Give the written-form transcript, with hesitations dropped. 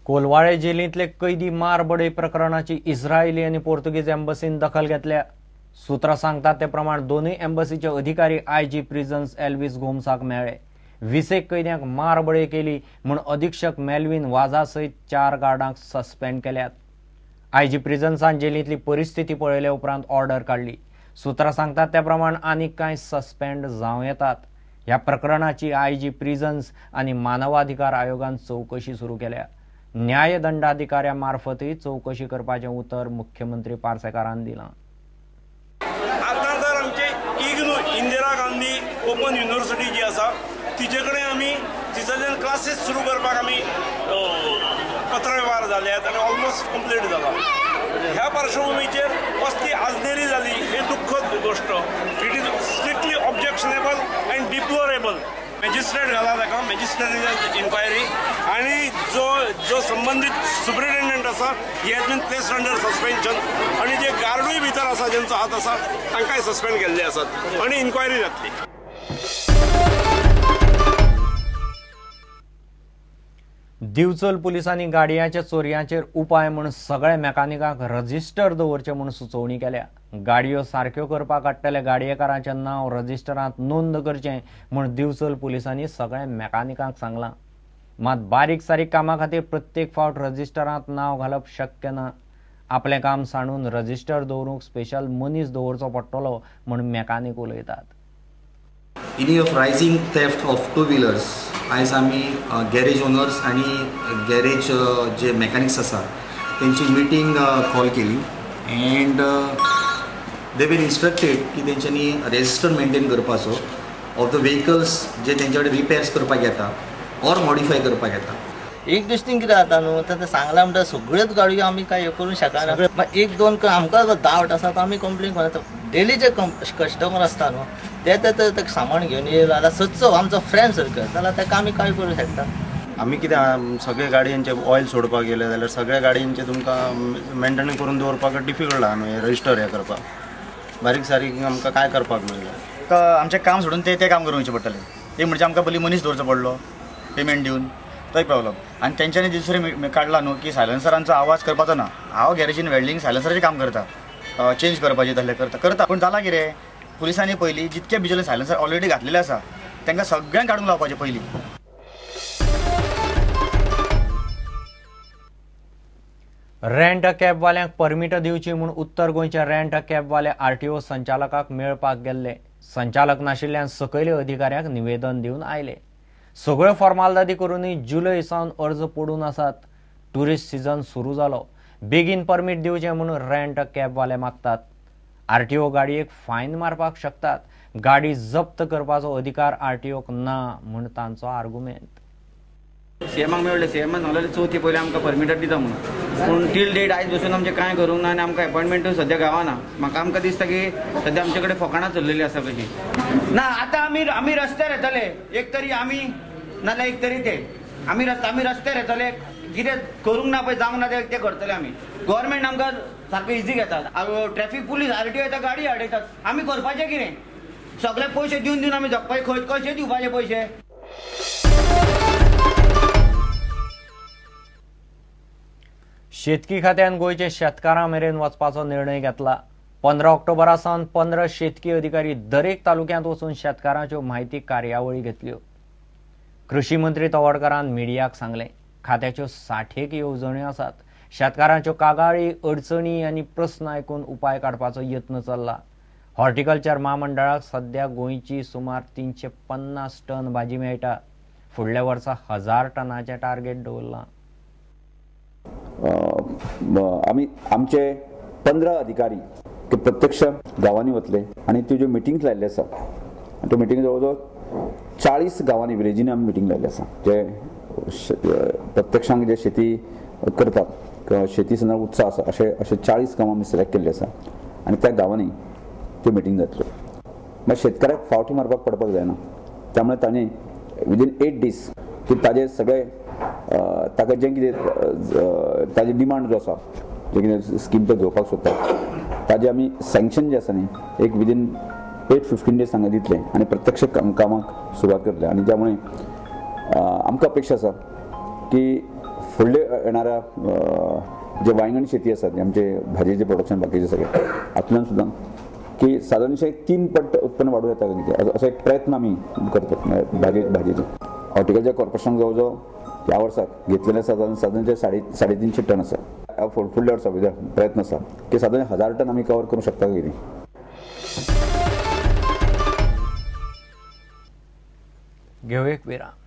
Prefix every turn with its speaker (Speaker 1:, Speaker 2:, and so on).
Speaker 1: कोलवाळे जेलींतले कैदी मारबडे प्रकरणाची इस्रायली आणि पोर्तुगीज एम्बसीन दखल घेतल्या। सूत्रां सांगतात ते प्रमाण दोनूय एम्बसीचे अधिकारी आयजी प्रिझन्स एल्विस गोम्साक मेळ्ळे। 20 कैद्यांक मारबडे केली म्हूण अधीक्षक मेल्विन वाझा सयत 4 गार्डांक सस्पेंड केल्यात। आयजी प्रिझन्सान जेलींतली परिस्थिती पळयल्या उपरांत ऑर्डर काढली। सूत्रां सांगतात त्या प्रमाण आनीक कांय सस्पेंड जावं येतात। ह्या प्रकरणाची आयजी प्रिझन्स आनी मानवाधिकार आयोगान चौकशी सुरू केल्या। न्यायदंडाधिकाऱ्यामार्फतय चौकशी करपाचें उतर मुख्यमंत्री पार्सेकारान दिलां।
Speaker 2: आता जर आमचे इग्नू इंदिरा गांधी ओपन युनिव्हर्सिटी जी आसा तिचे कडेन आमी तिच्यान क्लासेस सुरू करपाक आमी पत्रव्यवहार जाल्यात आनी ऑलमोस्ट कंप्लीट जाला। ह्या पार्श्वभूमीचेर कसली आजनेरी जाली ही दुःखद गोष्ट। It is strictly objectionable and deplorable. Magistrate घाला ताका मॅजिस्ट्रेट इन्क्वायरी आणि जो संबंधित सुप्रिटेंडंट आसा he has been placed under suspension आणि जे गार्डूय भितर आसा जेंचो हात आसा तांकांय सस्पेंड केल्ले आसात आणि इन्क्वायरी जातली।
Speaker 1: दिवचल पुलिसांनी गाडयांच्या चोरयांचेर उपाय म्हूण सगळ्या मेकॅनिकांक रजिस्टर दवरचे म्हूण सुचोवणी केल्या। गाडयो सारक्यो करपाक हाडटले गाडयेकारांचें नांव रजिस्टरांत नोंद करचें म्हूण दिवचल पुलिसांनी सगळ्या मेकॅनिकांक सांगलां। मात बारीक सारीक कामां खातीर प्रत्येक फावट रजिस्टरांत नांव घालप शक्य ना। आपलें काम सांडून रजिस्टर दवरूंक स्पेशल मनीस दवरचो पडटलो म्हूण मेकॅनिक उलयतात।
Speaker 3: In view of rising theft of two-wheelers, आयज आमी गॅरेज ओनर्स आनी गॅरेज जे मॅकॅनिक्स आसा तेंची मिटींग कॉल केली एंड दे बीन इन्स्ट्रक्टेड की तेंच्यांनी रजिस्टर मेंटेन करपाचो ऑफ द व्हेकल्स जे तेंचे कडेन रिपेर्स करपाक येता ऑर मॉडिफाय करपाक येता।
Speaker 4: एक दिसतीन कितें जाता न्हू तें सांगलां म्हणटा सगळ्योच गाडयो आमी काय हे करूंक शकना। एक दोन आमकां डावट आसा तो आमी कंप्लेन करता। डेली जे कस्टमर आसता न्हू ते सामान घेवन येयला जाल्यार सदचो आमचो फ्रेंड सर्कल जाल्यार ताका आमी काय करूंक शकता।
Speaker 5: आमी कितें सगळे गाडयांचे ऑयल सोडपाक गेले जाल्यार सगळ्या गाडयांचे तुमकां मेंटेन करून दवरपाक डिफिकल्ट आहा न्हू रजिस्टर हे करपाक। बारीक सारीक आमकां काय करपाक मेळना।
Speaker 6: आमचें काम सोडून ते काम करून वयचें पडटलें। एक म्हणजे आमकां पयलीं मनीस दवरचो पडलो पेमेंट दिवन तो प्रॉब्लम। आनी तेंच्यांनी दुसरें काडला न्हू की सायलन्सरांचो आवाज करपाचो ना। हांव गॅरेजीन वेल्डिंग सायलन्सराचें काम करता चेंज करपाचें तसलें करता पूण जालां कितें पुलिसांनी पयलीं जितके भिजले सायलन्सर ऑलरेडी घातलेले आसा तांकां सगळ्यांक काडून लावपाचें पयलीं।
Speaker 1: रेंट कॅबवाल्यांक परमीट दिवची म्हूण उत्तर गोंयच्या रेंट कॅबवाले आरटीओ संचालकाक मेळपाक गेल्ले। संचालक नाशिल्ल्यान सकयल्या अधिकाऱ्यांक निवेदन दिवन आयले। सगळ्यो फॉर्मालिटी करूनय जुलय सावन अर्ज पडून आसात। टुरिस्ट सीझन सुरू जालो, बेगीन परमीट दिवचें म्हूण रेंट कॅबवाले मागतात। आरटीओ गाडयेक फायन मारपाक शकतात, गाडी जप्त करपाचो अधिकार आरटीओक ना म्हूण तांचो आर्ग्युमेंट।
Speaker 7: सीएमाक मेळ्ळे सीएमान सांगलेलें चवथी पयलीं आमकां परमिटां दिता म्हणून पूण टील डेट आयज बसून आमचें कांय करूंक ना आनी आमकां अपॉयंटमेंटूय सद्या गावना। म्हाका आमकां दिसता की सद्या आमचे कडेन फकाणां चल्लेलीं आसा कशी ना। आतां आमी रस्त्यार येतले एक तरी आमी नाल्यार एक तरी ते आमी रस्त्यार येतले कितें करूंक ना पळय जावंक ना ते करतले आमी। गव्हर्मेंट आमकां सारको इजी घेतात। ट्रॅफिक पुलीस आरटीओ येता गाडी आडयतात आमी करपाचें कितें? सगळे पयशे दिवन आमी जगपाचे खंय कशे दिवपाचे पयशे?
Speaker 1: शेतकी खात्यान गोंयच्या शेतकारां मेरेन वचपाचो निर्णय घेतला। 15 ऑक्टोबरा सावन 15 शेतकी अधिकारी दरेक तालुक्यांत वचून शेतकारांच्यो म्हायती कार्यावळी घेतल्यो। कृषी मंत्री तवडकरान मिडियाक सांगलें खात्याच्यो 60 येवजण्यो आसात। शेतकारांच्यो कागाळी अडचणी आनी प्रस्न आयकून उपाय काडपाचो यत्न चल्ला। हॉर्टिकल्चर महामंडळाक सध्या गोंयची सुमार 350 टन भाजी मेळटा। फुडल्या वर्सा 1000 टनाचें टार्गेट दवरलां।
Speaker 8: आमचे 15 अधिकारी ते प्रत्यक्ष गावांनी वतले आणि त्यो ज्यो मिटींग लायल्ले आसा त्यो मिटींग जवळ 40 गावांनी विलेजींनी आमी मिटींग लायल्ले आसा जे प्रत्यक्षांक जे शेती करतात किंवा शेती संदर्भात उत्साह आसा अशे 40 गांवां आमी सिलेक्ट केल्ले आसा आनी त्या गांवांनी त्यो मिटींग जातल्यो। मागीर शेतकाराक फावटी मारपाक पडपाक जायना त्यामुळे ताणें विदीन 8 days की ताजे सगळे ताका जें कितें ताजे डिमांड जो आसा जे कितें स्कीम तो घेवपाक सोदता ताजे आमी सँक्शन जे आसा न्ही एक विदीन 8-15 days तांकां दितले आनी प्रत्यक्ष कामाक सुरवात करतले। आनी ज्या मुळे आमकां अपेक्षा आसा की फुडले येणाऱ्या जे वांयगण शेती आसात आमचे भाजयेचे प्रोडक्शन बाकीचे सगळे हातूंतल्यान सुद्दां की साधारणशे 3 पट उत्पन्न वाडूं येता असो एक प्रयत्न आमी करतात भाजयेचे. हॉर्टिकल्चर कॉर्पोरेशन जवळ जवळ ह्या वर्साक घेतलेले साधारणशे 350 टन आसा. फुडल्या वर्सा प्रयत्न आसा की साधारण 1000 टन आमी कवर करूं शकता कितें.
Speaker 1: घेऊ एक विराम.